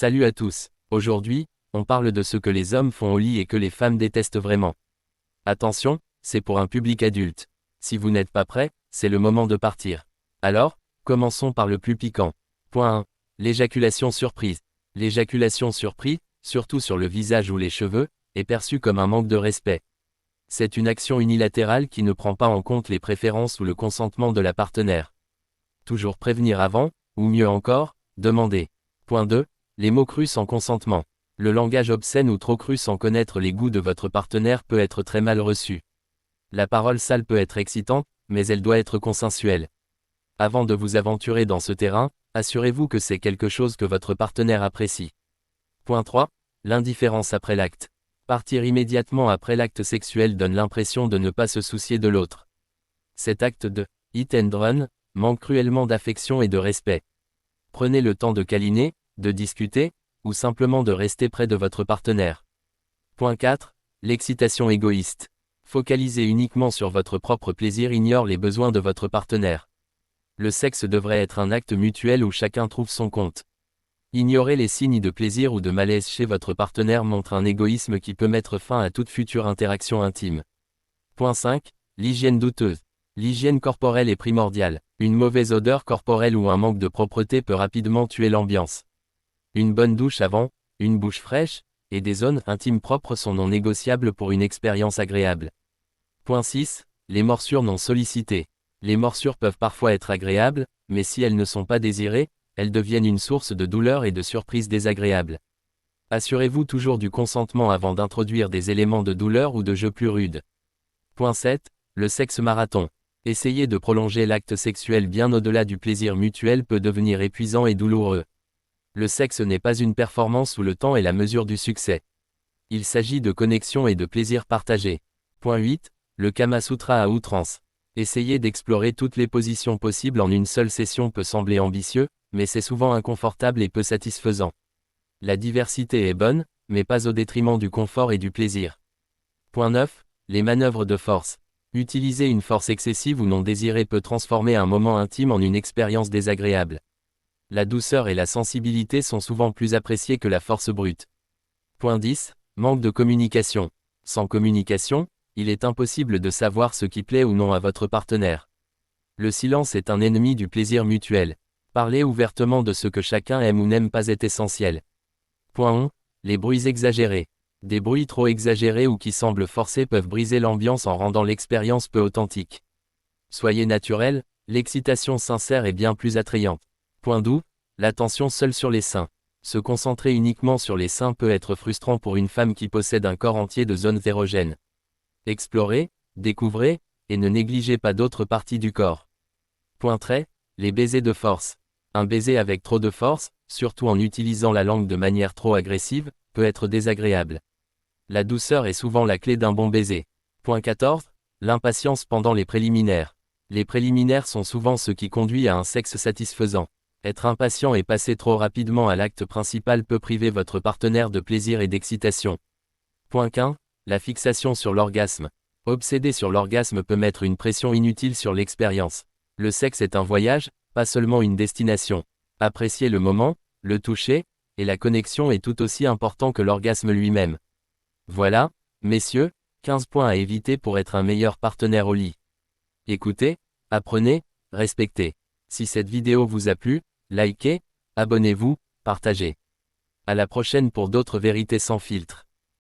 Salut à tous. Aujourd'hui, on parle de ce que les hommes font au lit et que les femmes détestent vraiment. Attention, c'est pour un public adulte. Si vous n'êtes pas prêt, c'est le moment de partir. Alors, commençons par le plus piquant. Point 1. L'éjaculation surprise. L'éjaculation surprise, surtout sur le visage ou les cheveux, est perçue comme un manque de respect. C'est une action unilatérale qui ne prend pas en compte les préférences ou le consentement de la partenaire. Toujours prévenir avant, ou mieux encore, demander. Point 2. Les mots crus sans consentement. Le langage obscène ou trop cru sans connaître les goûts de votre partenaire peut être très mal reçu. La parole sale peut être excitante, mais elle doit être consensuelle. Avant de vous aventurer dans ce terrain, assurez-vous que c'est quelque chose que votre partenaire apprécie. Point 3. L'indifférence après l'acte. Partir immédiatement après l'acte sexuel donne l'impression de ne pas se soucier de l'autre. Cet acte de hit and run manque cruellement d'affection et de respect. Prenez le temps de câliner, de discuter, ou simplement de rester près de votre partenaire. Point 4. L'excitation égoïste. Focaliser uniquement sur votre propre plaisir ignore les besoins de votre partenaire. Le sexe devrait être un acte mutuel où chacun trouve son compte. Ignorer les signes de plaisir ou de malaise chez votre partenaire montre un égoïsme qui peut mettre fin à toute future interaction intime. Point 5. L'hygiène douteuse. L'hygiène corporelle est primordiale. Une mauvaise odeur corporelle ou un manque de propreté peut rapidement tuer l'ambiance. Une bonne douche avant, une bouche fraîche, et des zones intimes propres sont non négociables pour une expérience agréable. Point 6. Les morsures non sollicitées. Les morsures peuvent parfois être agréables, mais si elles ne sont pas désirées, elles deviennent une source de douleur et de surprises désagréables. Assurez-vous toujours du consentement avant d'introduire des éléments de douleur ou de jeu plus rudes. Point 7. Le sexe marathon. Essayer de prolonger l'acte sexuel bien au-delà du plaisir mutuel peut devenir épuisant et douloureux. Le sexe n'est pas une performance où le temps est la mesure du succès. Il s'agit de connexion et de plaisir partagé. Point 8. Le Kama Sutra à outrance. Essayer d'explorer toutes les positions possibles en une seule session peut sembler ambitieux, mais c'est souvent inconfortable et peu satisfaisant. La diversité est bonne, mais pas au détriment du confort et du plaisir. Point 9. Les manœuvres de force. Utiliser une force excessive ou non désirée peut transformer un moment intime en une expérience désagréable. La douceur et la sensibilité sont souvent plus appréciées que la force brute. Point 10. Manque de communication. Sans communication, il est impossible de savoir ce qui plaît ou non à votre partenaire. Le silence est un ennemi du plaisir mutuel. Parler ouvertement de ce que chacun aime ou n'aime pas est essentiel. Point 11. Les bruits exagérés. Des bruits trop exagérés ou qui semblent forcés peuvent briser l'ambiance en rendant l'expérience peu authentique. Soyez naturel, l'excitation sincère est bien plus attrayante. Point 12. L'attention seule sur les seins. Se concentrer uniquement sur les seins peut être frustrant pour une femme qui possède un corps entier de zones érogènes. Explorez, découvrez, et ne négligez pas d'autres parties du corps. Point 13. Les baisers de force. Un baiser avec trop de force, surtout en utilisant la langue de manière trop agressive, peut être désagréable. La douceur est souvent la clé d'un bon baiser. Point 14. L'impatience pendant les préliminaires. Les préliminaires sont souvent ce qui conduit à un sexe satisfaisant. Être impatient et passer trop rapidement à l'acte principal peut priver votre partenaire de plaisir et d'excitation. Point 15. La fixation sur l'orgasme. Obséder sur l'orgasme peut mettre une pression inutile sur l'expérience. Le sexe est un voyage, pas seulement une destination. Apprécier le moment, le toucher, et la connexion est tout aussi important que l'orgasme lui-même. Voilà, messieurs, 15 points à éviter pour être un meilleur partenaire au lit. Écoutez, apprenez, respectez. Si cette vidéo vous a plu, likez, abonnez-vous, partagez. À la prochaine pour d'autres vérités sans filtre.